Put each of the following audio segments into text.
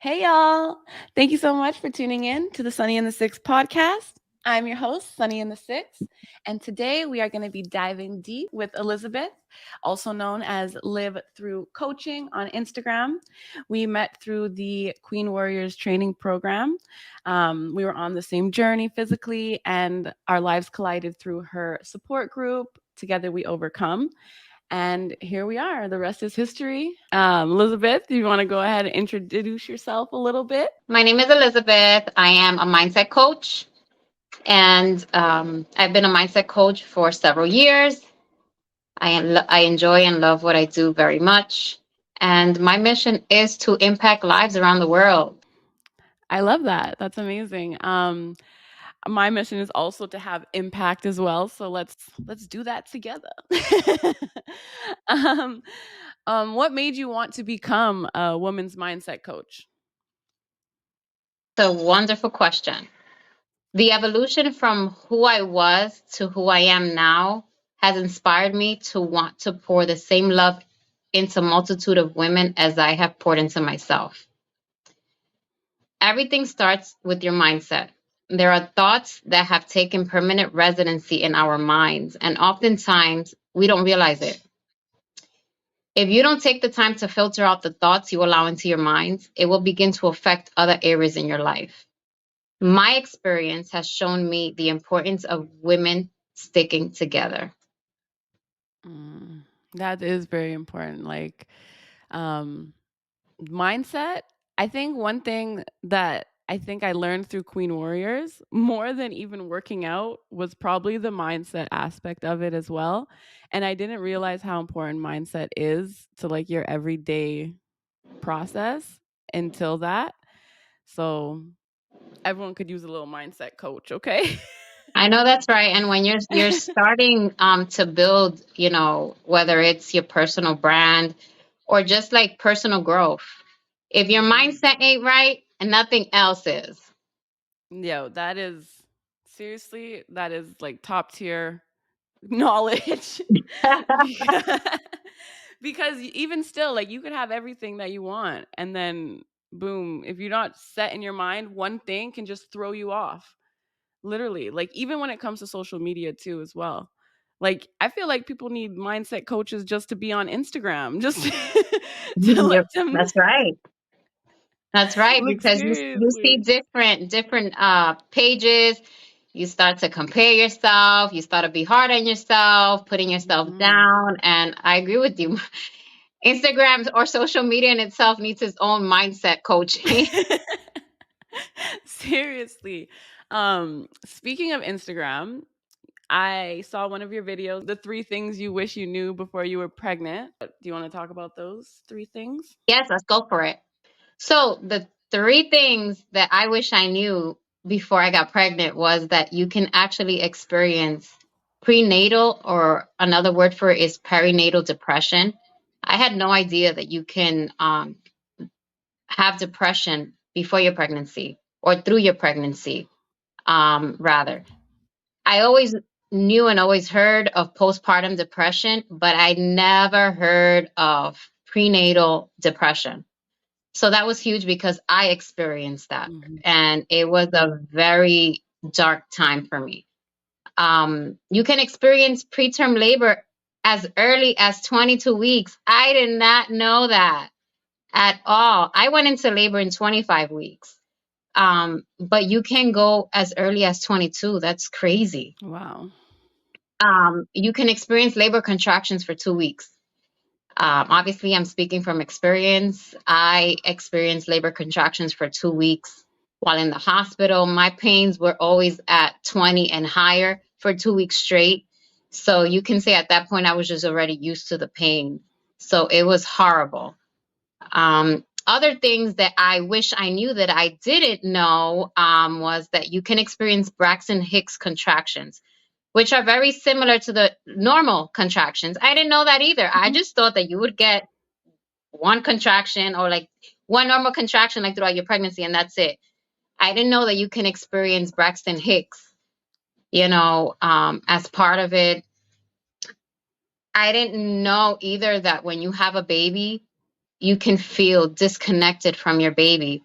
Hey, y'all. Thank you so much for tuning in to the Sunny in the 6 podcast. I'm your host, Sunny in the 6, and today we are going to be diving deep with Elizabeth, also known as Live Through Coaching on Instagram. We met through the Queen Warriors training program. We were on the same journey physically, and our lives collided through her support group. Together we overcome. And here we are. The rest is history. Elizabeth, do you want to go ahead and introduce yourself a little bit? My name is Elizabeth. I am a mindset coach, and I've been a mindset coach for several years. I enjoy and love what I do very much, and my mission is to impact lives around the world. I love that. That's amazing. My mission is also to have impact as well. So let's do that together. um, what made you want to become a woman's mindset coach? It's a wonderful question. The evolution from who I was to who I am now has inspired me to want to pour the same love into a multitude of women as I have poured into myself. Everything starts with your mindset. There are thoughts that have taken permanent residency in our minds, and oftentimes we don't realize it. If you don't take the time to filter out the thoughts you allow into your mind, it will begin to affect other areas in your life. My experience has shown me the importance of women sticking together. Mm, that is very important. Um, mindset. I think one thing that I think I learned through Queen Warriors, more than even working out, was probably the mindset aspect of it as well. And I didn't realize how important mindset is to like your everyday process until that. So everyone could use a little mindset coach, okay? I know that's right. And when you're starting to build, whether it's your personal brand or just like personal growth, if your Mhm. mindset ain't right, and nothing else is. Yo, that is seriously, that is like top tier knowledge. because, because even still, like you could have everything that you want, and then boom, if you're not set in your mind, one thing can just throw you off. Literally, like even when it comes to social media too, as well. Like I feel like people need mindset coaches just to be on Instagram, just to Yep, let them. that's right. That's right, Like because you see seriously. different pages. You start to compare yourself. You start to be hard on yourself, putting yourself Mhm. down. And I agree with you. Instagram or social media in itself needs its own mindset coaching. Seriously. Speaking of Instagram, I saw one of your videos, the 3 things you wish you knew before you were pregnant. Do you want to talk about those 3 things? Yes, let's go for it. So the three things that I wish I knew before I got pregnant was that you can actually experience prenatal, or another word for it is perinatal depression. I had no idea that you can have depression before your pregnancy or through your pregnancy, rather. I always knew and always heard of postpartum depression, but I never heard of prenatal depression. So that was huge because I experienced that. Mhm. And it was a very dark time for me. You can experience preterm labor as early as 22 weeks. I did not know that at all. I went into labor in 25 weeks. But you can go as early as 22. That's crazy. Wow. You can experience labor contractions for 2 weeks. Obviously, I'm speaking from experience. I experienced labor contractions for 2 weeks while in the hospital. My pains were always at 20 and higher for 2 weeks straight. So you can say at that point, I was just already used to the pain. So it was horrible. Other things that I wish I knew that I didn't know was that you can experience Braxton Hicks contractions, which are very similar to the normal contractions. I didn't know that either. I just thought that you would get one contraction, or like one normal contraction like throughout your pregnancy, and that's it. I didn't know that you can experience Braxton Hicks, as part of it. I didn't know either that when you have a baby, you can feel disconnected from your baby.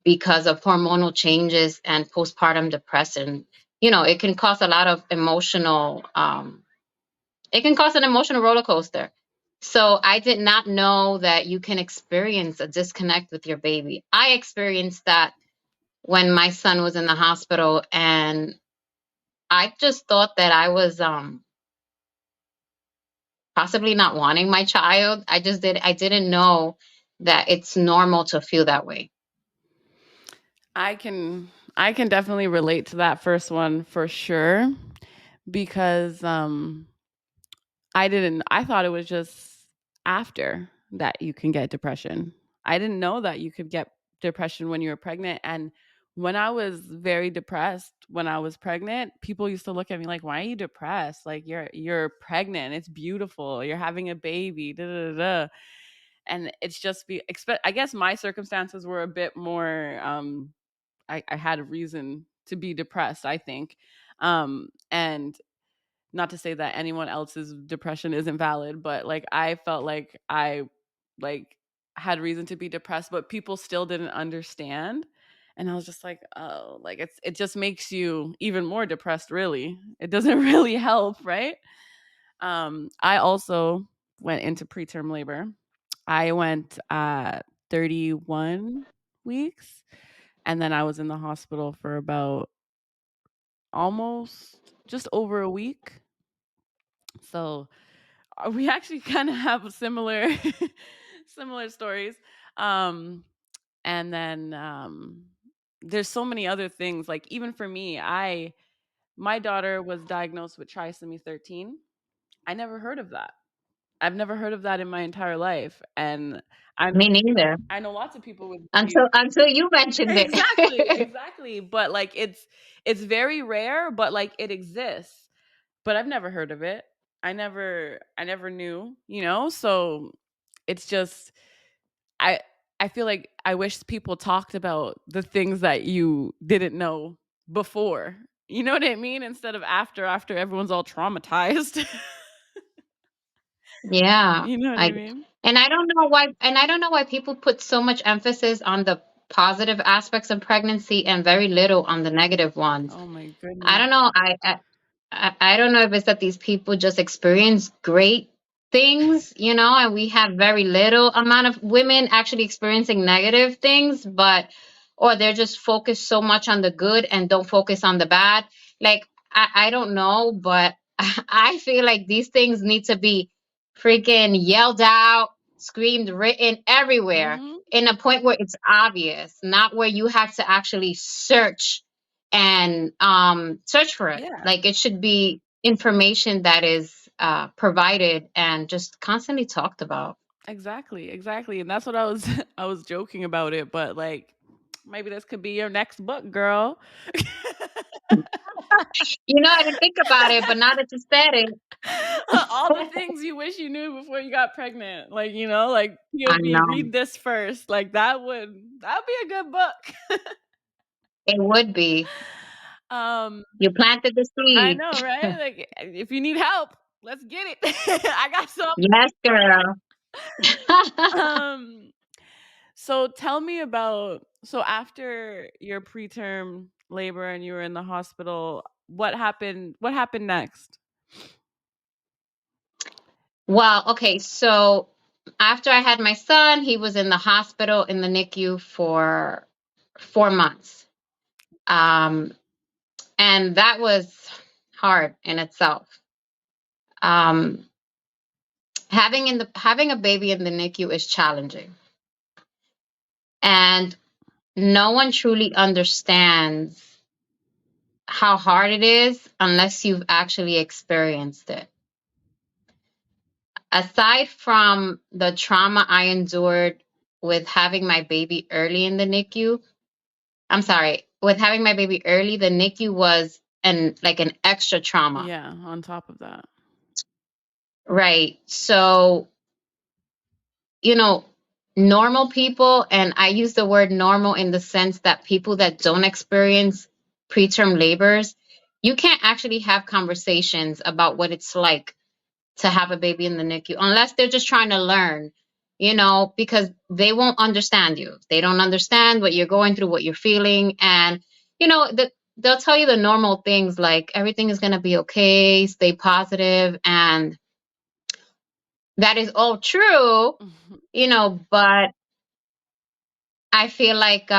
because of hormonal changes and postpartum depression. You know, it can cause a lot of emotional, it can cause an emotional roller coaster. So I did not know that you can experience a disconnect with your baby. I experienced that when my son was in the hospital, and I just thought that I was possibly not wanting my child. I didn't know that it's normal to feel that way. I can I can definitely relate to that first one for sure because I thought it was just after that you can get depression. I didn't know that you could get depression when you were pregnant, and when I was very depressed when I was pregnant, people used to look at me like, "Why are you depressed? Like you're pregnant. It's beautiful. You're having a baby." Da, da, da, da. And it's just I guess my circumstances were a bit more I had a reason to be depressed, I think. And not to say that anyone else's depression isn't valid, but like I felt like I like had reason to be depressed, but people still didn't understand. And I was just like, oh, like it just makes you even more depressed, really. It doesn't really help, right? I also went into preterm labor. I went 31 weeks, and then I was in the hospital for about almost just over a week. So we actually kind of have similar similar stories. Um and then there's so many other things, like even for me, I my daughter was diagnosed with trisomy 13. I never heard of that. I've never heard of that in my entire life, and I Me neither. I know lots of people would be Until you mentioned exactly, it. exactly, but like it's very rare, but like it exists. But I've never heard of it. I never knew, So it's just I I feel like I wish people talked about the things that you didn't know before. You know what I mean? Instead of after everyone's all traumatized. Yeah, You know what I I mean? I don't know why people put so much emphasis on the positive aspects of pregnancy and very little on the negative ones. Oh my I goodness. don't know. I don't know if it's that these people just experience great things, you know, and we have very little amount of women actually experiencing negative things, but or they're just focused so much on the good and don't focus on the bad. Like I don't know, but I feel like these things need to be freaking yelled out, screamed, written everywhere Mhm. in a point where it's obvious, not where you have to actually and search for it. Yeah. Like it should be information that is provided and just constantly talked about. Exactly, exactly. And that's what I was I was joking about it, but like maybe this could be your next book, girl. You know, I didn't think about it, but now that you said it, All the things you wish you knew before you got pregnant. Like, like I POV, know read this first. Like that would be a good book. it would be. um You planted the I seed. know, right? Like if you need help, let's get it. I got some. Yes, girl. Um So tell me about, so after your preterm labor and you were in the hospital, what happened next? Well, okay, so after I had my son, he was in the hospital in the NICU for 4 months. Um, and that was hard in itself. Um, having a baby in the NICU is challenging. And no one truly understands how hard it is unless you've actually experienced it. Aside from the trauma I endured with having my baby early in the NICU, I'm sorry, with having my baby early, the NICU was an extra trauma. Yeah, on top of that. Right. So, you know, normal people, and I use the word normal in the sense that people that don't experience preterm labors, you can't actually have conversations about what it's like to have a baby in the NICU unless they're just trying to learn. because they won't understand you. They don't understand what you're going through, what you're feeling. And, they'll tell you the normal things like everything is going to be okay, stay positive. And that is all true, but I feel like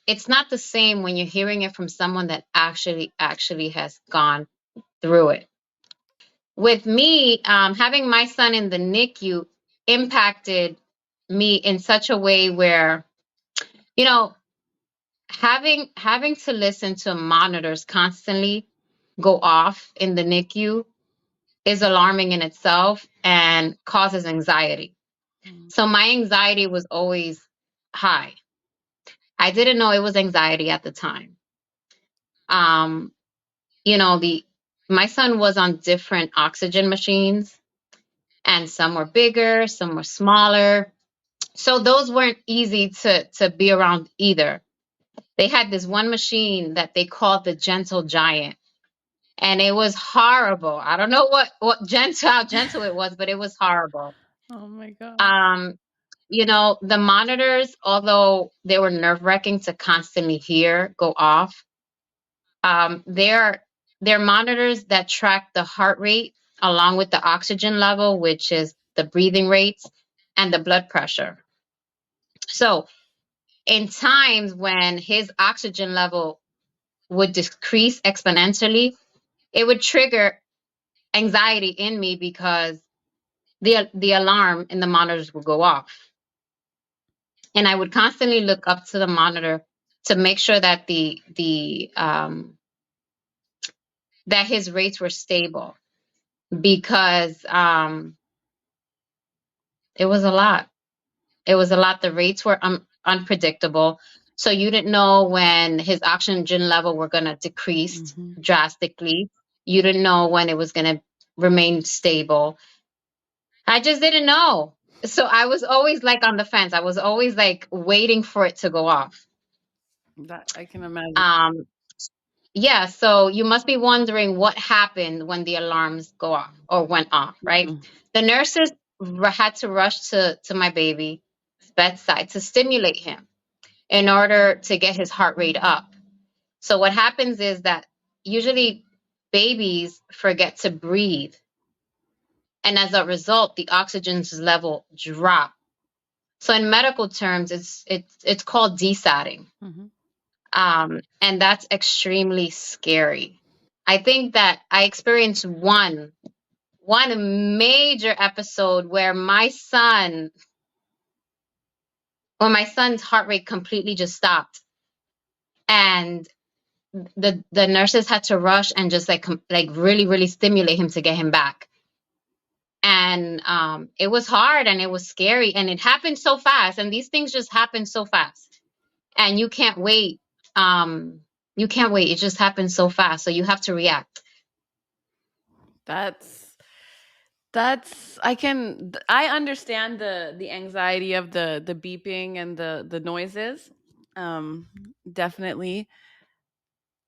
it's not the same when you're hearing it from someone that actually has gone through it. With me, having my son in the NICU impacted me in such a way where, you know, having to listen to monitors constantly go off in the NICU is alarming in itself and causes anxiety. So my anxiety was always high. I didn't know it was anxiety at the time. Um, my son was on different oxygen machines, and some were bigger, some were smaller. So those weren't easy to be around either. They had this one machine that they called the gentle giant, and it was horrible. I don't know how gentle it was, but it was horrible. Oh my God. The monitors, although they were nerve-wracking to constantly hear go off, they're monitors that track the heart rate along with the oxygen level, which is the breathing rates, and the blood pressure. So in times when his oxygen level would decrease exponentially, it would trigger anxiety in me because the alarm in the monitors would go off. And I would constantly look up to the monitor to make sure that that his rates were stable, because it was a lot. It was a lot. The rates were unpredictable. So you didn't know when his oxygen level were going to decrease drastically. You didn't know when it was going to remain stable. I just didn't know. So I was always like on the fence. I was always like waiting for it to go off. That I can imagine. Yeah, so you must be wondering what happened when the alarms go off or went off, right? The nurses had to rush to my baby's bedside to stimulate him in order to get his heart rate up. So what happens is that usually babies forget to breathe. And as a result, the oxygen level drop. So in medical terms, it's called desatting. And that's extremely scary. I think that I experienced one major episode where my son's heart rate completely just stopped, and the nurses had to rush and just like really really stimulate him to get him back. And it was hard and it was scary, and it happened so fast, and these things just happen so fast, and you can't wait. It just happens so fast, so you have to react. I understand the anxiety of the beeping and the noises. Definitely.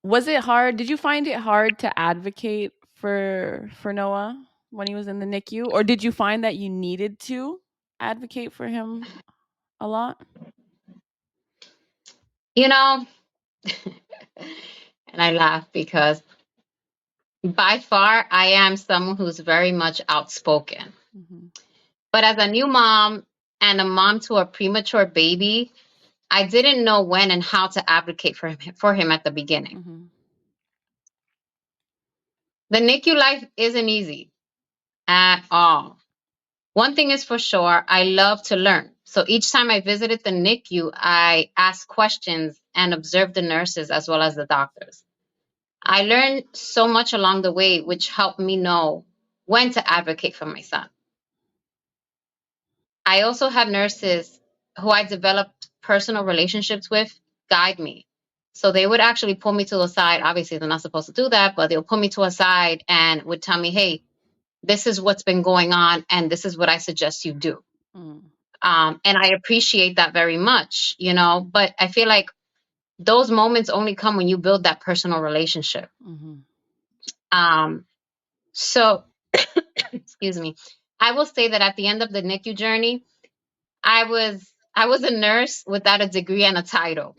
Was it hard? Did you find it hard to advocate for Noah when he was in the NICU, or did you find that you needed to advocate for him a lot? And I laugh because by far I am someone who's very much outspoken. But as a new mom and a mom to a premature baby, I didn't know when and how to advocate for him at the beginning. The NICU life isn't easy at all. One thing is for sure, I love to learn. So each time I visited the NICU, I asked questions and observed the nurses as well as the doctors. I learned so much along the way, which helped me know when to advocate for my son. I also had nurses who I developed personal relationships with guide me. So they would actually pull me to the side. Obviously, they're not supposed to do that, but they'll pull me to a side and would tell me, hey, this is what's been going on, and this is what I suggest you do. And I appreciate that very much, but I feel like those moments only come when you build that personal relationship. So, excuse me, I will say that at the end of the NICU journey, I was a nurse without a degree and a title.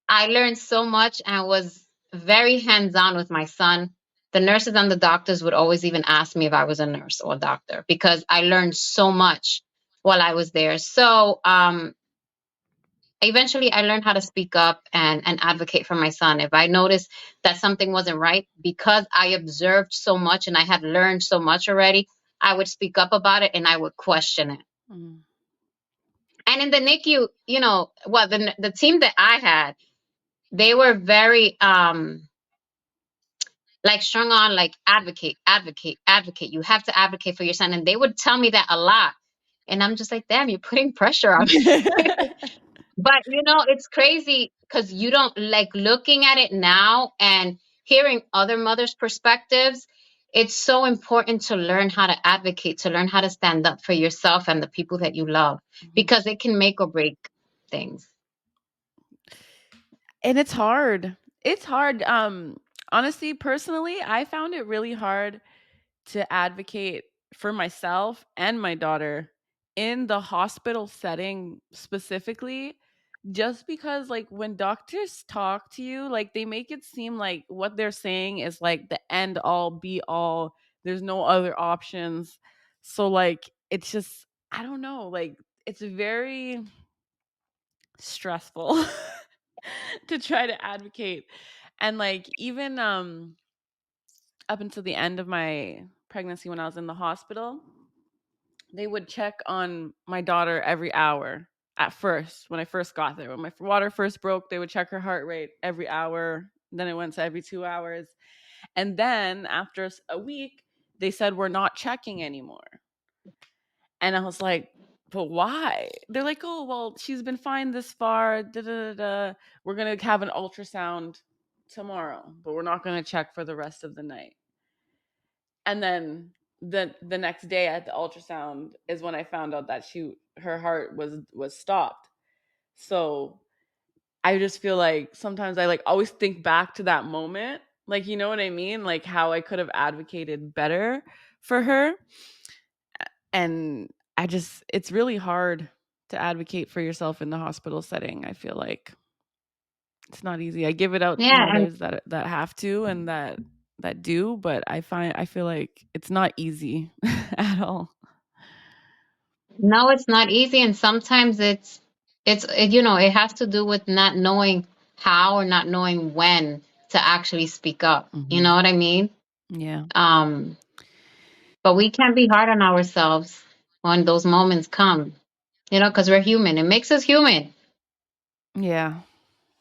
I learned so much and was very hands-on with my son. The nurses and the doctors would always even ask me if I was a nurse or a doctor because I learned so much while I was there. So eventually I learned how to speak up and advocate for my son. If I noticed that something wasn't right, because I observed so much and I had learned so much already, I would speak up about it and I would question it. Mm. And in the NICU, well, the team that I had, they were very like strung on, like advocate, advocate, advocate. You have to advocate for your son. And they would tell me that a lot. And I'm just like, damn, you're putting pressure on me. But it's crazy because you don't like looking at it now and hearing other mothers' perspectives. It's so important to learn how to advocate, to learn how to stand up for yourself and the people that you love, because it can make or break things. And it's hard. It's hard. Honestly, personally, I found it really hard to advocate for myself and my daughter in the hospital setting specifically, just because like when doctors talk to you, like they make it seem like what they're saying is like the end all be all. There's no other options. So like it's just, I don't know, like it's very stressful to try to advocate. And like even up until the end of my pregnancy when I was in the hospital, they would check on my daughter every hour at first when I first got there. When my water first broke, they would check her heart rate every hour. Then it went to every 2 hours. And then after a week, they said, we're not checking anymore. And I was like, but why? They're like, oh, well, she's been fine this far. Da, da, da, da. We're going to have an ultrasound tomorrow, but we're not going to check for the rest of the night. And then the next day at the ultrasound is when I found out that her heart was stopped. So I just feel like sometimes I like always think back to that moment, like you know what I mean, like how I could have advocated better for her. And it's really hard to advocate for yourself in the hospital setting. I feel like it's not easy. I give it out to Yeah, and mothers that have to and that do, but I feel like it's not easy at all. no, it's not easy, and sometimes it has to do with not knowing how or not knowing when to actually speak up. You Mhm. know what I mean? Yeah. Um, but we can't be hard on ourselves when those moments come. Because we're human. It makes us human. Yeah.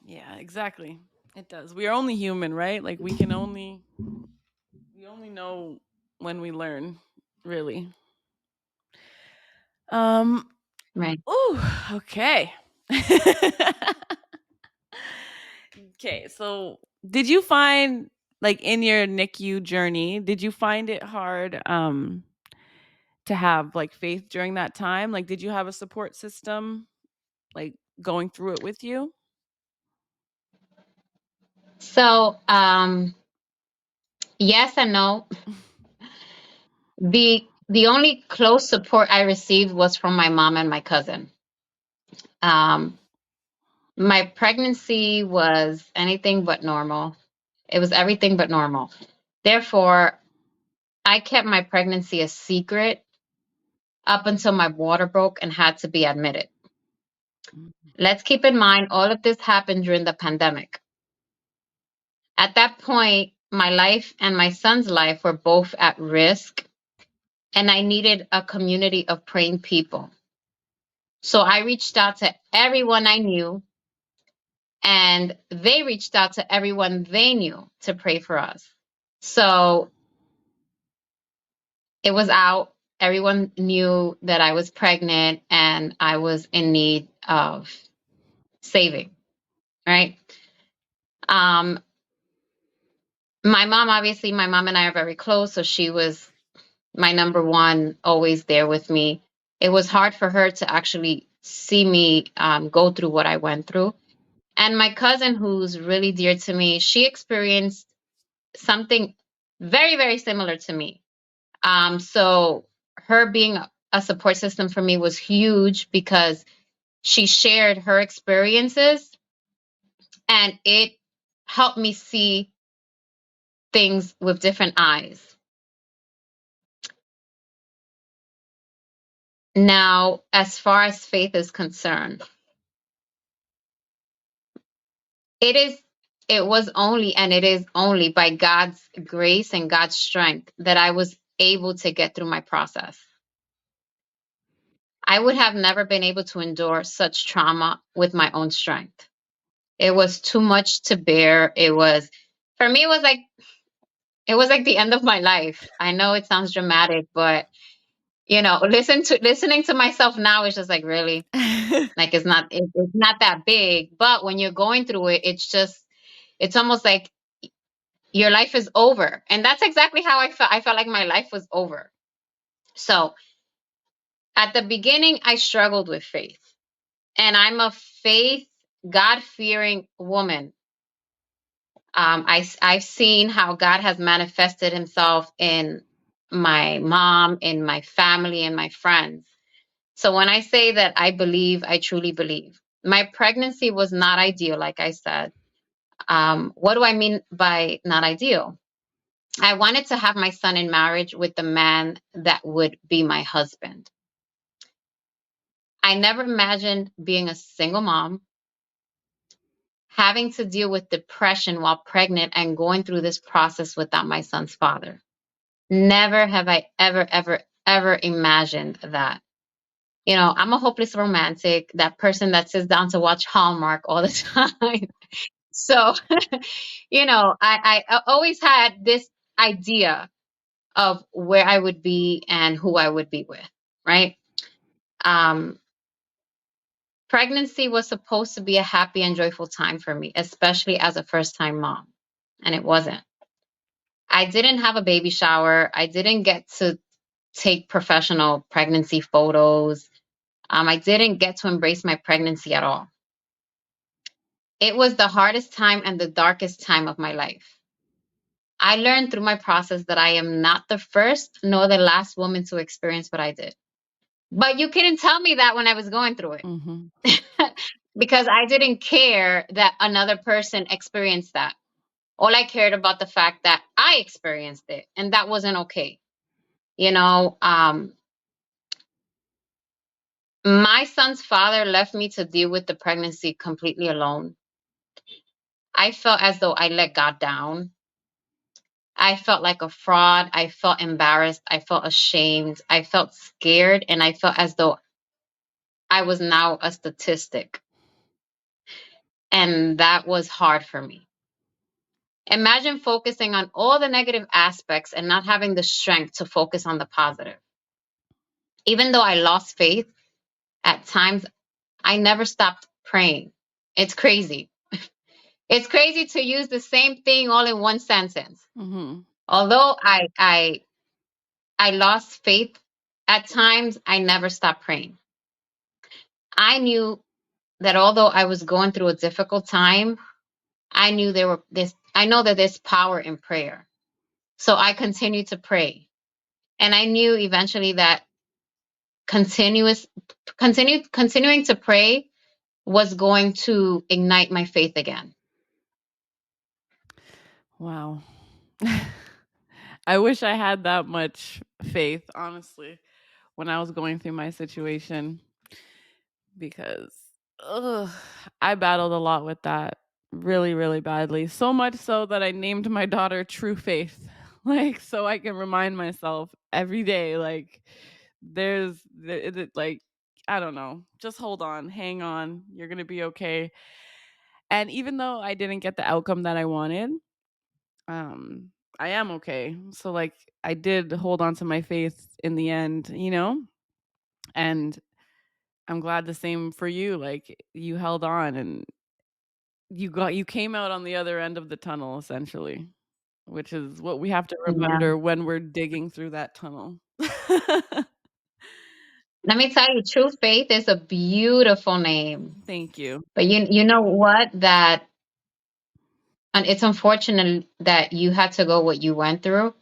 Yeah, exactly. It does. We are only human, right? Like we only know when we learn, really. Um Right. ooh, okay. Okay, so did you find like in your NICU journey, did you find it hard to have like faith during that time? Like did you have a support system like going through it with you? So, yes and no. The only close support I received was from my mom and my cousin. Um, my pregnancy was anything but normal. It was everything but normal. Therefore, I kept my pregnancy a secret up until my water broke and had to be admitted. Mhm. Let's keep in mind all of this happened during the pandemic. At that point, my life and my son's life were both at risk, and I needed a community of praying people. So I reached out to everyone I knew, and they reached out to everyone they knew to pray for us. So it was out. Everyone knew that I was pregnant and I was in need of saving, right? Um, my mom and I are very close, so she was my number one, always there with me. It was hard for her to actually see me go through what I went through. And my cousin, who's really dear to me, she experienced something very, very similar to me. So her being a support system for me was huge because she shared her experiences and it helped me see things with different eyes. Now, as far as faith is concerned, it was only and it is only by God's grace and God's strength that I was able to get through my process. I would have never been able to endure such trauma with my own strength. It was too much to bear. For me, it was like the end of my life. I know it sounds dramatic, but listening to myself now is just like, really, like it's not that big. But when you're going through it, it's almost like your life is over. And that's exactly how I felt. I felt like my life was over. So at the beginning, I struggled with faith. And I'm a faith, God-fearing woman. I've seen how God has manifested himself in my mom, in my family, and my friends. So when I say that I believe, I truly believe. My pregnancy was not ideal, like I said. What do I mean by not ideal? I wanted to have my son in marriage with the man that would be my husband. I never imagined being a single mom, having to deal with depression while pregnant and going through this process without my son's father. Never have I ever imagined that. I'm a hopeless romantic, that person that sits down to watch Hallmark all the time. So, I always had this idea of where I would be and who I would be with, right? Pregnancy was supposed to be a happy and joyful time for me, especially as a first-time mom, and it wasn't. I didn't have a baby shower. I didn't get to take professional pregnancy photos. I didn't get to embrace my pregnancy at all. It was the hardest time and the darkest time of my life. I learned through my process that I am not the first nor the last woman to experience what I did. But you couldn't tell me that when I was going through it. Mm-hmm. Because I didn't care that another person experienced that. All I cared about the fact that I experienced it, and that wasn't okay. My son's father left me to deal with the pregnancy completely alone. I felt as though I let God down. I felt like a fraud. I felt embarrassed. I felt ashamed. I felt scared. And I felt as though I was now a statistic. And that was hard for me. Imagine focusing on all the negative aspects and not having the strength to focus on the positive. Even though I lost faith, at times I never stopped praying. It's crazy. It's crazy to use the same thing all in one sentence. Mm-hmm. Although I lost faith at times, I never stopped praying. I knew that although I was going through a difficult time, I know that there's power in prayer. So I continued to pray. And I knew eventually that continuing to pray was going to ignite my faith again. Wow. I wish I had that much faith, honestly, when I was going through my situation, because I battled a lot with that really, really badly. So much so that I named my daughter True Faith, like, so I can remind myself every day, like, like, I don't know, just hold on, hang on, you're going to be okay. And even though I didn't get the outcome that I wanted, I am okay. So like I did hold on to my faith in the end, and I'm glad the same for you. Like you held on and you came out on the other end of the tunnel essentially, which is what we have to Yeah. remember when we're digging through that tunnel. Let me tell you, True Faith is a beautiful name. Thank you. But you know what? And it's unfortunate that you had to go what you went through.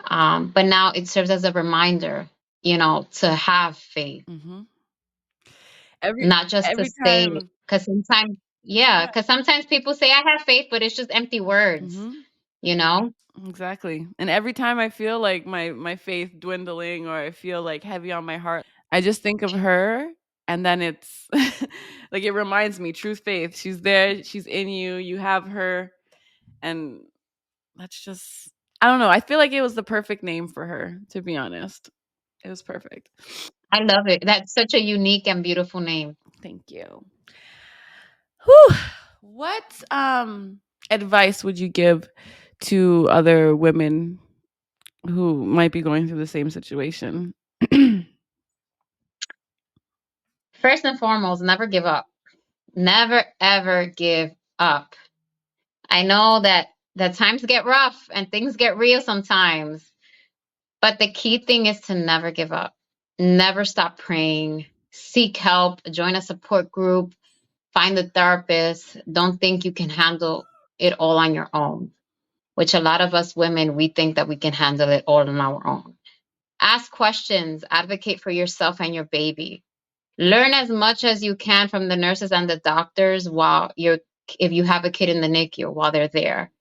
But now it serves as a reminder to have faith, Mm-hmm. Every not just to every say, time. because sometimes, yeah, Yeah. because sometimes people say I have faith, but it's just empty words, Mm-hmm. you know? Exactly. And every time I feel like my faith dwindling, or I feel like heavy on my heart, I just think of her, and then it's like it reminds me, truth faith, she's there, she's in you, you have her, and that's just, I don't know, I feel like it was the perfect name for her, to be honest. It was perfect. I love it. That's such a unique and beautiful name. Thank you. Whew. What advice would you give to other women who might be going through the same situation? First and foremost, never give up. Never ever give up. I know that times get rough and things get real sometimes, but the key thing is to never give up. Never stop praying. Seek help, join a support group, find a therapist. Don't think you can handle it all on your own, which a lot of us women, we think that we can handle it all on our own. Ask questions, advocate for yourself and your baby. Learn as much as you can from the nurses and the doctors while you're if you have a kid in the NICU while they're there.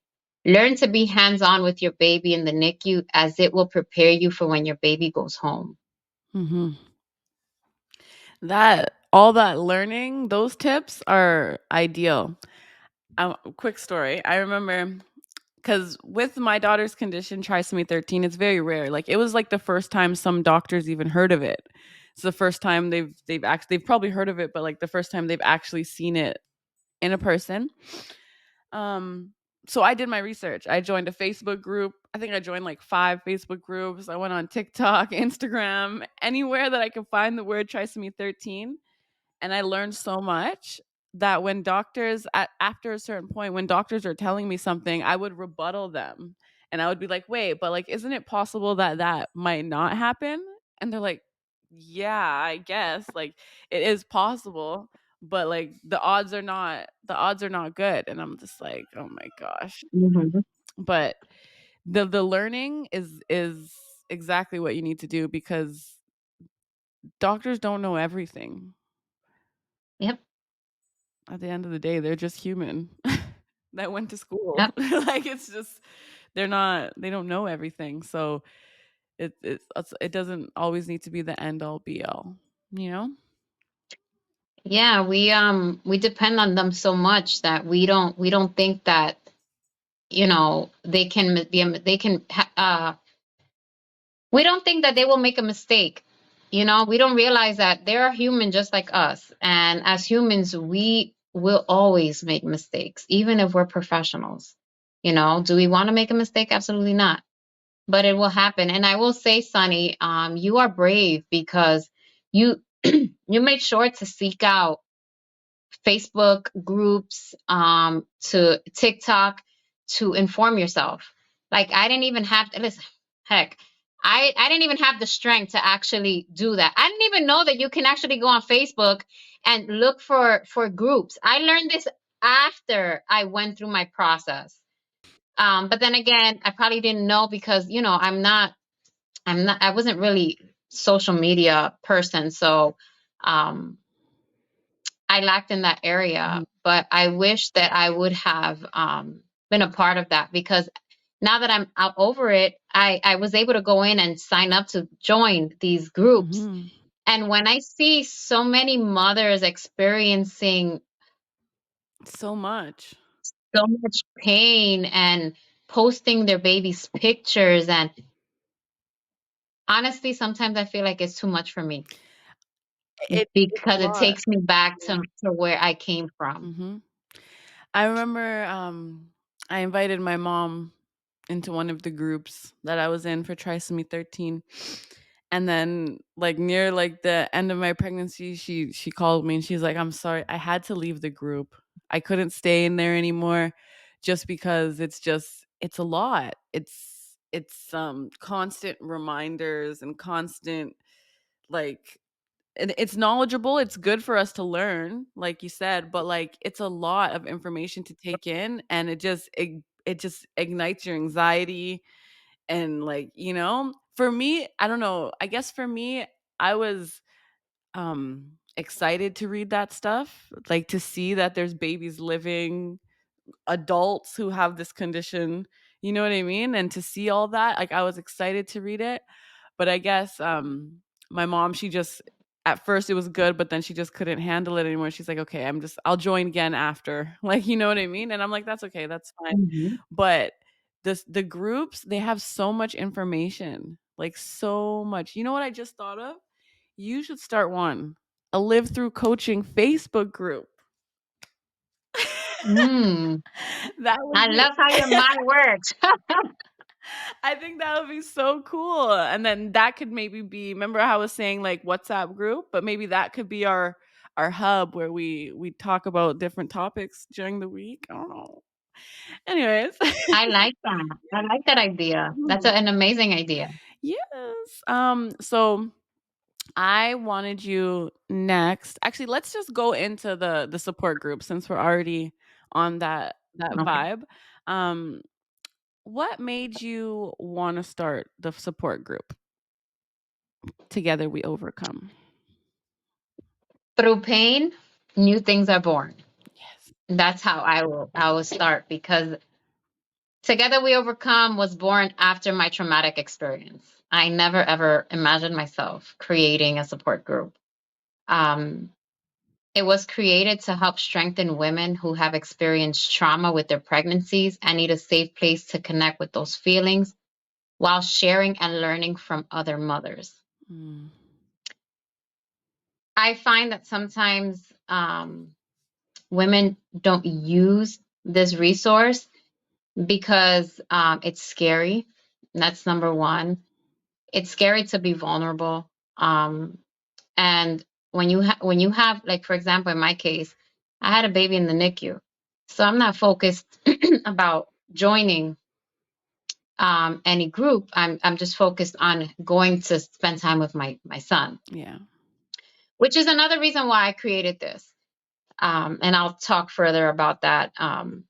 Learn to be hands-on with your baby in the NICU, as it will prepare you for when your baby goes home. Hmm. That all that learning, those tips are ideal. Quick story. I remember, because with my daughter's condition, trisomy 13, it's very rare. Like, it was like the first time some doctors even heard of it. It's the first time they've probably heard of it, but like the first time they've actually seen it in a person. Um, so I did my research. I joined a Facebook group. I think I joined like 5 Facebook groups. I went on TikTok, Instagram, anywhere that I could find the word trisomy 13, and I learned so much that when after a certain point, when doctors are telling me something, I would rebuttal them, and I would be like, "Wait, but like, isn't it possible that that might not happen?" And they're like, "Yeah, I guess like it is possible, but like the odds are not good." And I'm just like, "Oh my gosh!" Mhm. But the learning is exactly what you need to do, because doctors don't know everything. Yep. At the end of the day, they're just human that went to school. Yep. Like, it's just, they don't know everything. So it doesn't always need to be the end all be all, you know? Yeah, we depend on them so much that we don't think that they can we don't think that they will make a mistake. We don't realize that they are human just like us, and as humans we will always make mistakes, even if we're professionals. Do we want to make a mistake? Absolutely not. But it will happen. And I will say, Sunny, you are brave because you you made sure to seek out Facebook groups, to TikTok, to inform yourself. Like, I didn't even have to listen. Heck, I didn't even have the strength to actually do that. I didn't even know that you can actually go on Facebook and look for groups. I learned this after I went through my process. But then again, I probably didn't know because I wasn't really social media person, so um I lacked in that area. Mhm, But I wish that I would have been a part of that, because now that I'm out over it, I was able to go in and sign up to join these groups. mhm. And when I see so many mothers experiencing So much. so much pain and posting their babies' pictures, and honestly, sometimes I feel like it's too much for me, It's a because it lot. takes me back Yeah. to where I came from. Mhm. I remember, I invited my mom into one of the groups that I was in for trisomy 13. And then, like, near like the end of my pregnancy, she called me and she's like, "I'm sorry, I had to leave the group. I couldn't stay in there anymore, just because it's a lot. It's constant reminders and constant, like, and it's knowledgeable, it's good for us to learn, like you said, but like it's a lot of information to take in, and it just ignites your anxiety, and like, for me, I don't know. I guess for me, I was excited to read that stuff, like to see that there's babies living, adults who have this condition, you know what I mean? And to see all that, like I was excited to read it. But I guess my mom, she just at first it was good, but then she just couldn't handle it anymore. She's like, okay, I'll join again after. Like, you know what I mean? And I'm like, that's okay, that's fine. Mhm. But the groups, they have so much information. Like so much. You know what I just thought of? You should start one. A live through coaching Facebook group. Mm. That would I be love how your mind works. I think that would be so cool. And then that could maybe be, remember how I was saying like WhatsApp group, but maybe that could be our hub where we talk about different topics during the week. I don't know. Anyways. I like that. I like that idea. That's Mhm. an amazing idea. Yes. So I wanted you next. Actually, let's just go into the support group since we're already on that Okay. vibe. Um what made you want to start the support group? Together we overcome. Through pain, new things are born. Yes. That's how I will start, because Together We Overcome was born after my traumatic experience. I never ever imagined myself creating a support group. Um, it was created to help strengthen women who have experienced trauma with their pregnancies and need a safe place to connect with those feelings while sharing and learning from other mothers. Mm. I find that sometimes women don't use this resource because it's scary. That's number one. It's scary to be vulnerable. And when you have, like, for example, in my case, I had a baby in the NICU, so I'm not focused about joining any group. I'm just focused on going to spend time with my son, Yeah. which is another reason why I created this. And I'll talk further about that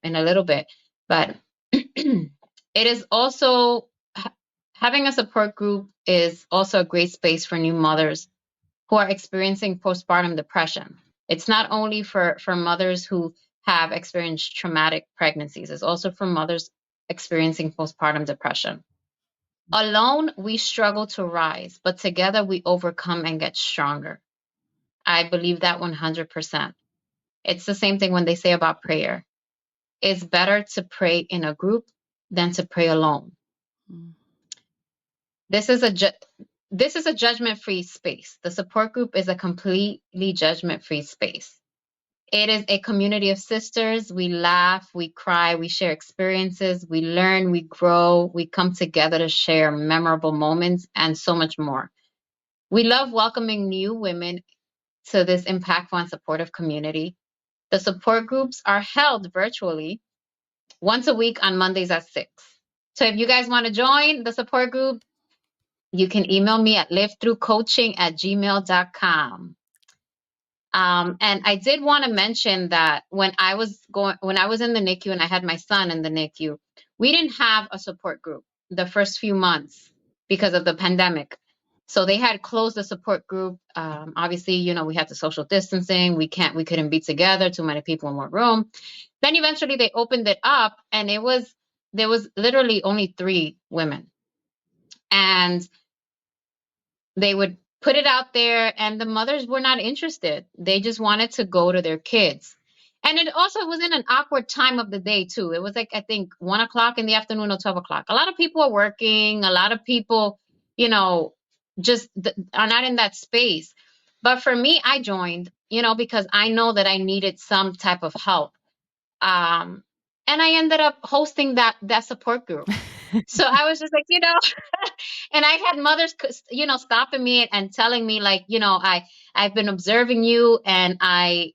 in a little bit. But it is also having a support group is also a great space for new mothers who are experiencing postpartum depression. It's not only for mothers who have experienced traumatic pregnancies, it's also for mothers experiencing postpartum depression. Alone, we struggle to rise, but together we overcome and get stronger. I believe that 100%. It's the same thing when they say about prayer. It's better to pray in a group than to pray alone. Mm. This is a this is a judgment-free space. The support group is a completely judgment-free space. It is a community of sisters. We laugh, we cry, we share experiences, we learn, we grow, we come together to share memorable moments and so much more. We love welcoming new women to this impactful and supportive community. The support groups are held virtually once a week on Mondays at 6. So if you guys want to join the support group, you can email me at livethroughcoaching@gmail.com. And I did want to mention that when I was in the NICU and I had my son in the NICU, we didn't have a support group the first few months because of the pandemic. So they had closed the support group. Obviously, we had the social distancing. We couldn't be together, too many people in one room. Then eventually they opened it up, and there was literally only 3 women, and they would put it out there, and the mothers were not interested. They just wanted to go to their kids. And it also was in an awkward time of the day too. It was like, I think, 1 o'clock in the afternoon or 12 o'clock. A lot of people are working. A lot of people, just are not in that space. But for me, I joined, because I know that I needed some type of help. And I ended up hosting that support group. So I was just like, and I had mothers, stopping me and telling me, like, I've been observing you, and I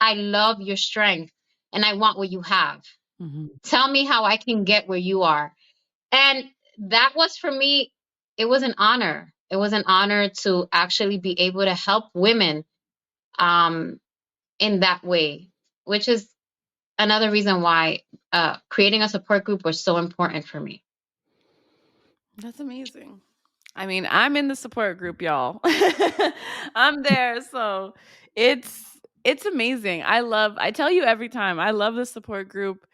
love your strength, and I want what you have. Mhm. Tell me how I can get where you are. And that was, for me, it was an honor. It was an honor to actually be able to help women in that way, which is another reason why creating a support group was so important for me. That's amazing. I mean, I'm in the support group, y'all. I'm there, so it's amazing. I tell you every time, I love the support group.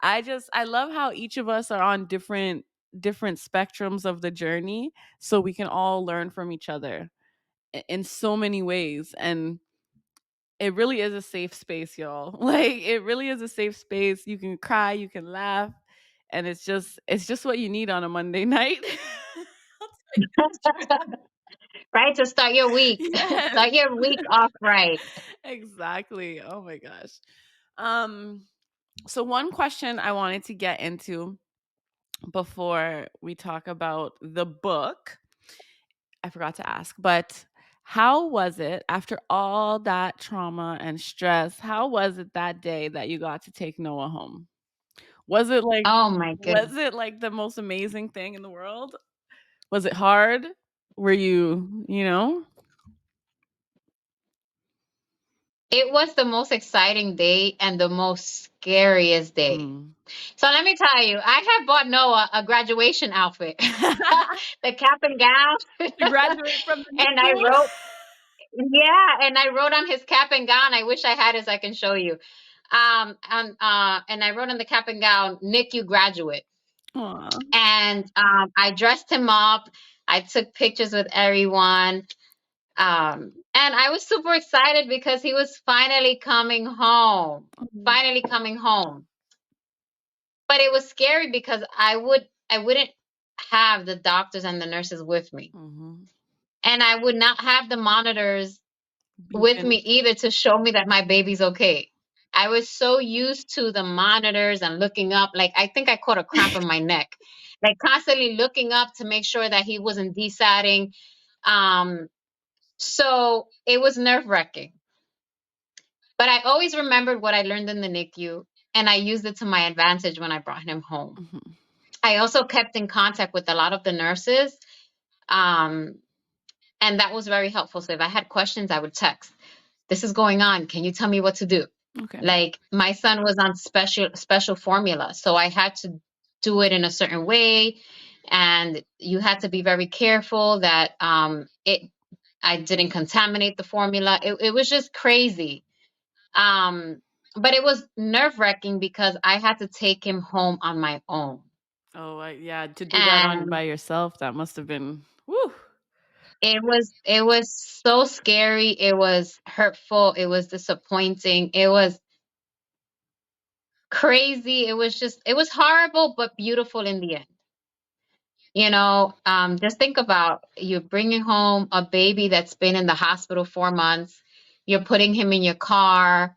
I love how each of us are on different spectrums of the journey so we can all learn from each other in so many ways, and it really is a safe space, y'all. Like it really is a safe space. You can cry, you can laugh, and it's just what you need on a Monday night. Right? To start your week. Yes. Start your week off right. Exactly. Oh my gosh. Um so one question I wanted to get into before we talk about the book, I forgot to ask, but how was it after all that trauma and stress? How was it that day that you got to take Noah home? Was it like Oh my goodness. was it like the most amazing thing in the world? Was it hard? Were you? It was the most exciting day and the most scariest day. Mm. So let me tell you, I have bought Noah a graduation outfit, the cap and gown, To graduate from the and I NICU? wrote, yeah, and I wrote on his cap and gown. I wish I had his. I can show you. And I wrote on the cap and gown, NICU graduate. Aw. And I dressed him up. I took pictures with everyone. And I was super excited because he was finally coming home. Finally coming home. But it was scary because I wouldn't have the doctors and the nurses with me. Mhm. And I would not have the monitors with Beeping. me either to show me that my baby's okay. I was so used to the monitors and looking up. Like, I think I caught a cramp in my neck. Like, constantly looking up to make sure that he wasn't desatting. Um, so it was nerve-wracking. But I always remembered what I learned in the NICU, and I used it to my advantage when I brought him home. Mhm. I also kept in contact with a lot of the nurses, um, and that was very helpful. So if I had questions, I would text, "This is going on. Can you tell me what to do?" Okay. Like, my son was on special formula, so I had to do it in a certain way, and you had to be very careful that it I didn't contaminate the formula. It was just crazy. Um, but it was nerve-wracking because I had to take him home on my own. Oh, yeah, to do that on And by yourself, that must have been woo. it was so scary, it was hurtful, it was disappointing, it was crazy, it was horrible but beautiful in the end. Just think about you bringing home a baby that's been in the hospital 4 months. You're putting him in your car.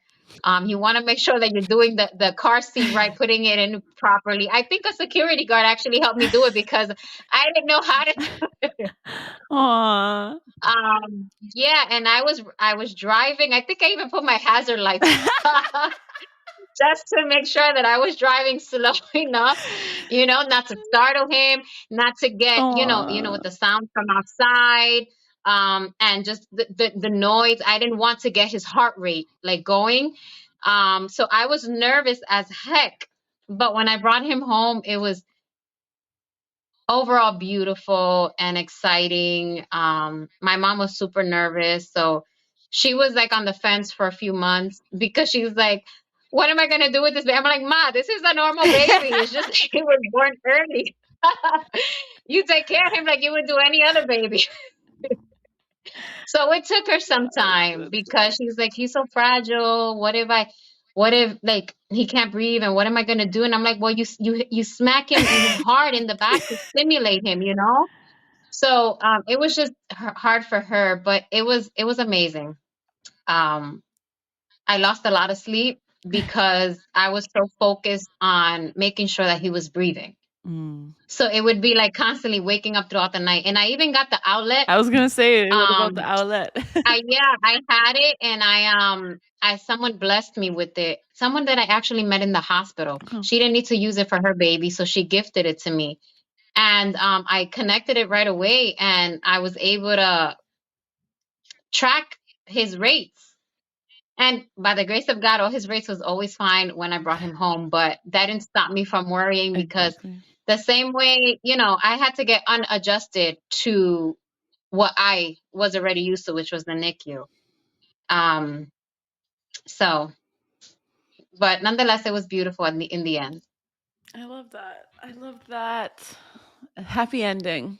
You want to make sure that you're doing the car seat right, putting it in properly. I think a security guard actually helped me do it because I didn't know how to do it. Aw. Yeah, and I was driving. I think I even put my hazard lights on just to make sure that I was driving slow enough, not to startle him, not to get, Aw. with the sound from outside, and just the noise. I didn't want to get his heart rate like going. So I was nervous as heck. But when I brought him home, it was overall beautiful and exciting. My mom was super nervous, so she was like on the fence for a few months because she's like, "What am I gonna do with this baby?" I'm like, "Ma, this is a normal baby. It's just he was born early. You take care of him like you would do any other baby." So it took her some time That's because she's like, "He's so fragile. What if like he can't breathe and what am I gonna do?" And I'm like, "Well, you smack him hard in the back to stimulate him. So it was just hard for her, but it was amazing. Um, I lost a lot of sleep because I was so focused on making sure that he was breathing. Mm. So it would be like constantly waking up throughout the night. And I even got the outlet. I was gonna say, what about the Um, outlet? I had it, and I someone blessed me with it. Someone that I actually met in the hospital. Oh. She didn't need to use it for her baby, so she gifted it to me. And I connected it right away, and I was able to track his rates. And by the grace of God, all his race was always fine when I brought him home. But that didn't stop me from worrying, because Exactly. the same way, I had to get unadjusted to what I was already used to, which was the NICU. Um, so, but nonetheless, it was beautiful in the end. I love that. I love that. A happy ending.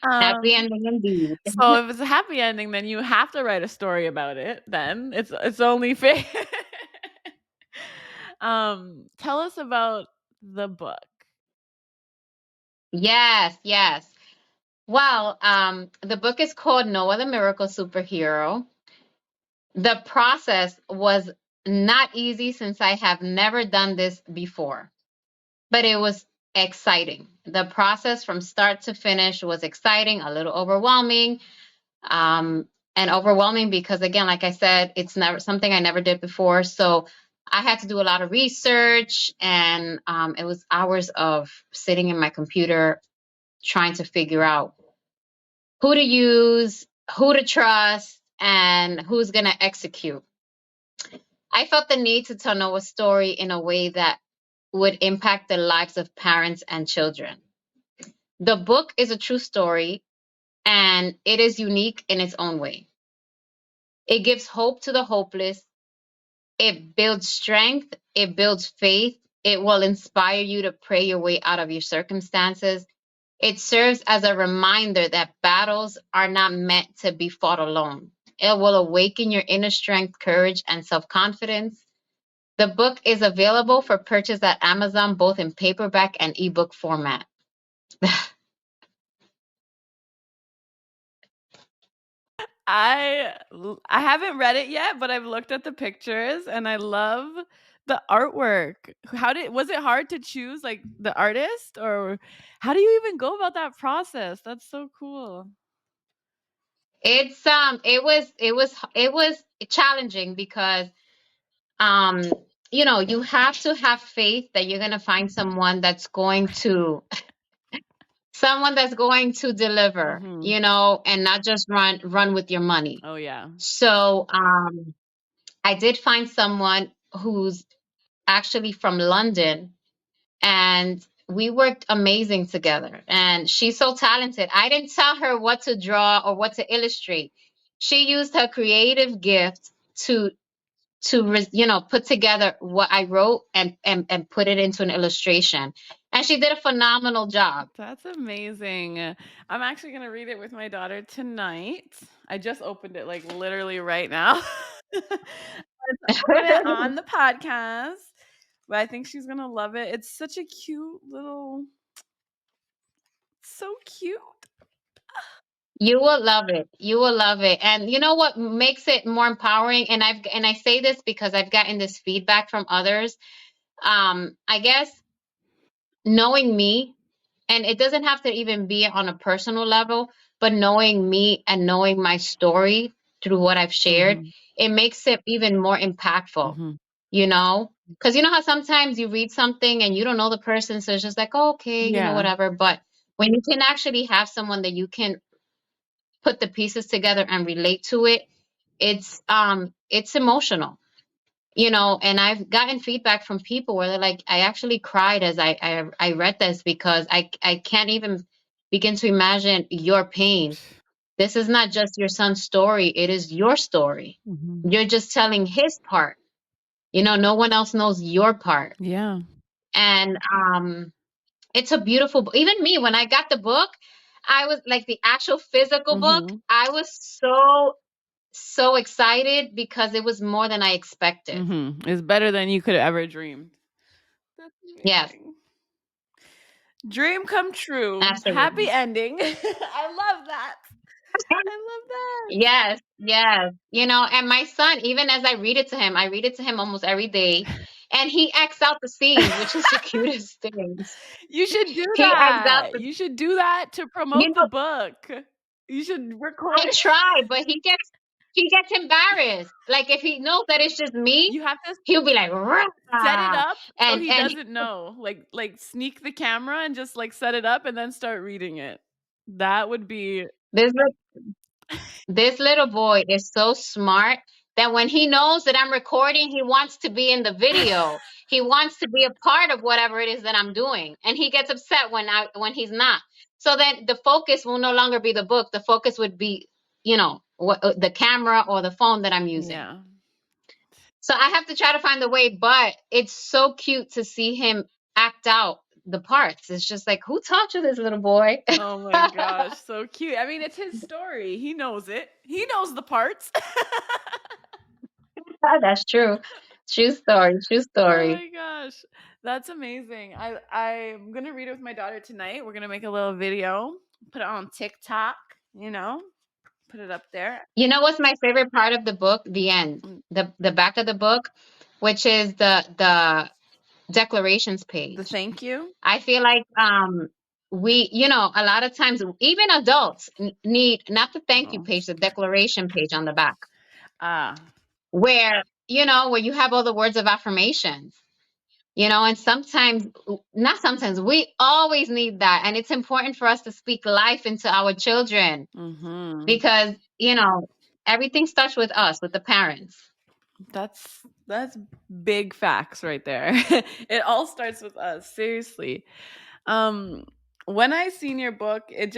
Happy um, ending indeed. so if it's a happy ending, then you have to write a story about it. Then it's only fair. Tell us about the book. Yes, yes. Well, the book is called No Other Miracle Superhero. The process was not easy, since I have never done this before, but it was exciting. The process from start to finish was exciting, a little overwhelming, and overwhelming because, again, like I said, it's never something I never did before. So I had to do a lot of research, and it was hours of sitting in my computer trying to figure out who to use, who to trust, and who's going to execute. I felt the need to tell Noah's story in a way that would impact the lives of parents and children. The book is a true story, and it is unique in its own way. It gives hope to the hopeless, it builds strength, it builds faith, it will inspire you to pray your way out of your circumstances. It serves as a reminder that battles are not meant to be fought alone. It will awaken your inner strength, courage, and self confidence. The book is available for purchase at Amazon, both in paperback and ebook format. I haven't read it yet, but I've looked at the pictures and I love the artwork. How did was it hard to choose like the artist, or how do you even go about that process? That's so cool. It was challenging because um you have to have faith that you're going to find someone that's going to deliver, Mhm. and not just run with your money. Oh yeah. So I did find someone who's actually from London, and we worked amazing together. And she's so talented. I didn't tell her what to draw or what to illustrate. She used her creative gift to put together what I wrote and put it into an illustration. And she did a phenomenal job. That's amazing. I'm actually gonna read it with my daughter tonight. I just opened it like literally right now. Let's open it on the podcast. But I think she's gonna love it. It's such a cute little, so cute. You will love it. You will love it. And you know what makes it more empowering? And I say this because I've gotten this feedback from others. I guess knowing me, and it doesn't have to even be on a personal level, but knowing me and knowing my story through what I've shared, Mhm. it makes it even more impactful, Mhm. you know? Because you know how sometimes you read something and you don't know the person, so it's just like, oh, okay, Yeah. whatever. But when you can actually have someone that you can put the pieces together and relate to it, it's emotional, and I've gotten feedback from people where they're like, I actually cried as I read this, because I can't even begin to imagine your pain. This is not just your son's story, it is your story. Mhm. You're just telling his part. No one else knows your part. Yeah. And it's a beautiful book. Even me, when I got the book, I was like, the actual physical book, Mhm. I was so excited because it was more than I expected. Mhm. It's better than you could have ever dreamed. That's Yes, amazing. Dream come true. Happy absolutely. ending. I love that. I love that. Yes, yes. And my son, even as I read it to him almost every day, and he acts out the scenes, which is the cutest things. You should do He acts out that. the, You should do that to you promote the know, book. You should I record. try, but he gets embarrassed. Like if he knows that it's just me, You have to he'll be like, set it "Rah!" up so and he and he, doesn't know. Like sneak the camera and just like set it up and then start reading it. That would be there's like This little boy is so smart that when he knows that I'm recording, he wants to be in the video. He wants to be a part of whatever it is that I'm doing. And he gets upset when he's not. So then the focus will no longer be the book. The focus would be, the camera or the phone that I'm using. Yeah. So I have to try to find the way, but it's so cute to see him act out the parts. It's just like, who taught you this, little boy? Oh my gosh, so cute. I mean, it's his story. He knows it. He knows the parts. That's true. True story. True Oh story. my gosh. That's amazing. I'm going to read it with my daughter tonight. We're going to make a little video, put it on TikTok, put it up there. You know what's my favorite part of the book? The end. Mm, The back of the book, which is the declarations The page. thank you. I feel like we, a lot of times even adults need not the thank you Oh. page, the declaration page on the back, Ah. where where you have all the words of affirmations. And sometimes, not sometimes, we always need that. And it's important for us to speak life into our children Mhm. because, everything starts with us, with the parents. That's big facts right there. It all starts with us, seriously. Um when I seen your book, it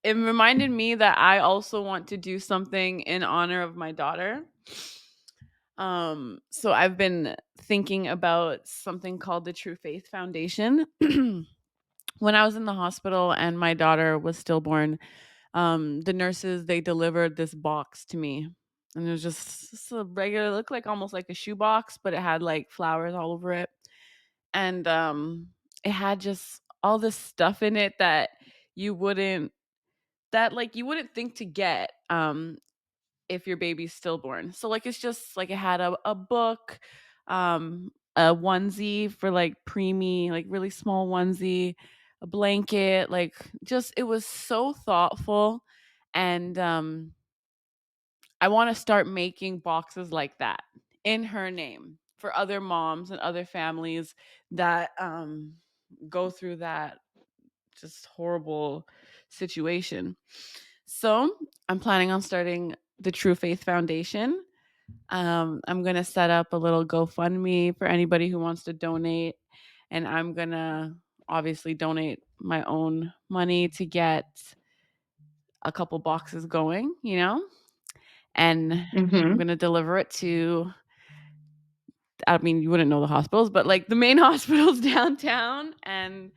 reminded me that I also want to do something in honor of my daughter. So I've been thinking about something called the True Faith Foundation. When I was in the hospital and my daughter was stillborn, the nurses, they delivered this box to me, and it was just a regular, looked like almost like a shoebox, but it had like flowers all over it, and it had just all this stuff in it you wouldn't you wouldn't think to get if your baby's stillborn. So like it's just like it had a book, a onesie for like preemie, like really small onesie, a blanket, like just it was so thoughtful. And I want to start making boxes like that in her name for other moms and other families that go through that just horrible situation. So I'm planning on starting the True Faith Foundation. I'm going to set up a little GoFundMe for anybody who wants to donate. And I'm going to obviously donate my own money to get a couple boxes going, and I'm Hmm. going to deliver it to, I mean, you wouldn't know the hospitals, but like the main hospitals downtown. And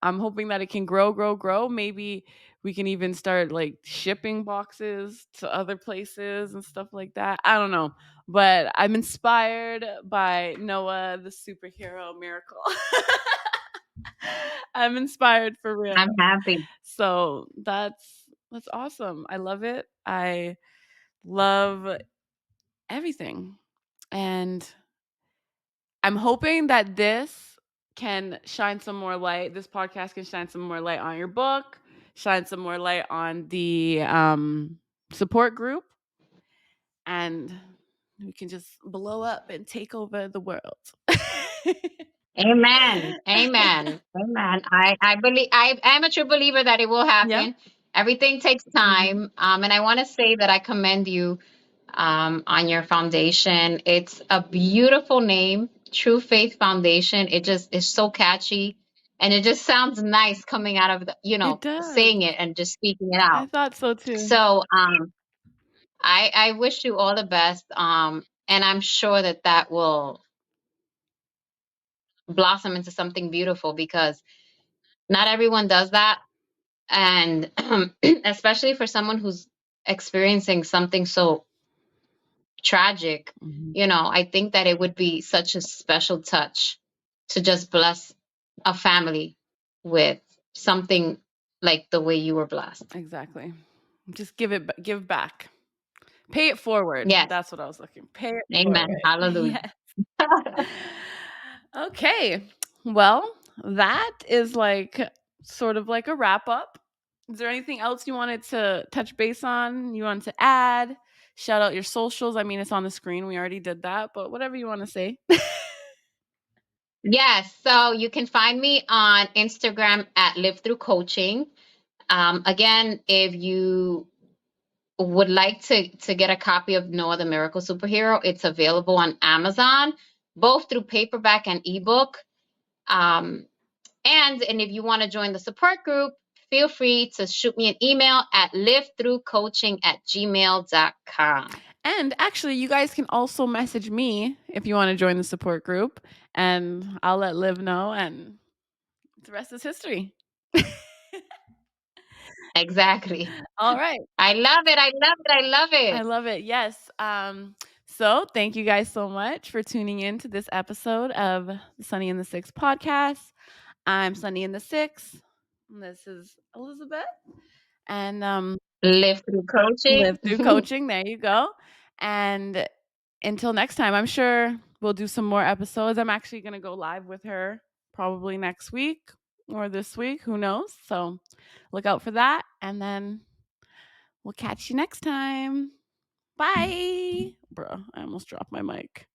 I'm hoping that it can grow, grow, grow. Maybe we can even start like shipping boxes to other places and stuff like that. I don't know. But I'm inspired by Noah, the superhero miracle. I'm inspired for real. I'm happy. So that's awesome. I love it. I love everything. And I'm hoping that this can shine some more light. This podcast can shine some more light on your book, shine some more light on the support group, and we can just blow up and take over the world. Amen. Amen. Amen. I believe I am a true believer that it will Yep. happen. Everything takes Hmm. time. And I want to say that I commend you on your foundation. It's a beautiful name, True Faith Foundation. It just is so catchy. And it just sounds nice coming out of It does. saying it and just speaking it I out. thought so too. So I wish you all the best. And I'm sure that that will blossom into something beautiful because not everyone does that. And especially for someone who's experiencing something so tragic, Mhm. I think that it would be such a special touch to just bless a family with something like the way you were blessed. Exactly. Just give back. Pay it forward. Yes. That's what I was looking. Pay it Amen. forward. Hallelujah. Yes. Okay. Well, that is like sort of like a wrap up. Is there anything else you wanted to touch base on? You wanted to add? Shout out your socials. I mean, it's on the screen. We already did that, but whatever you want to say. Yes. So you can find me on Instagram at Live Through Coaching. Again, if you would like to get a copy of Noah the Miracle Superhero, it's available on Amazon, both through paperback and ebook. And if you want to join the support group, feel free to shoot me an email at livethroughcoaching@gmail.com. And actually, you guys can also message me if you want to join the support group, and I'll let Liv know, and the rest is history. Exactly. All right. I love it. I love it. I love I it. love it. Yes. So thank you guys so much for tuning in to this episode of the Sunnyinthe6 podcast. I'm Sunnyinthe6. This is Elizabeth. And Live through coaching. Live through coaching. There you go. And until next time, I'm sure we'll do some more episodes. I'm actually going to go live with her probably next week or this week. Who knows? So look out for that. And then we'll catch you next time. Bye. Bro, I almost dropped my mic.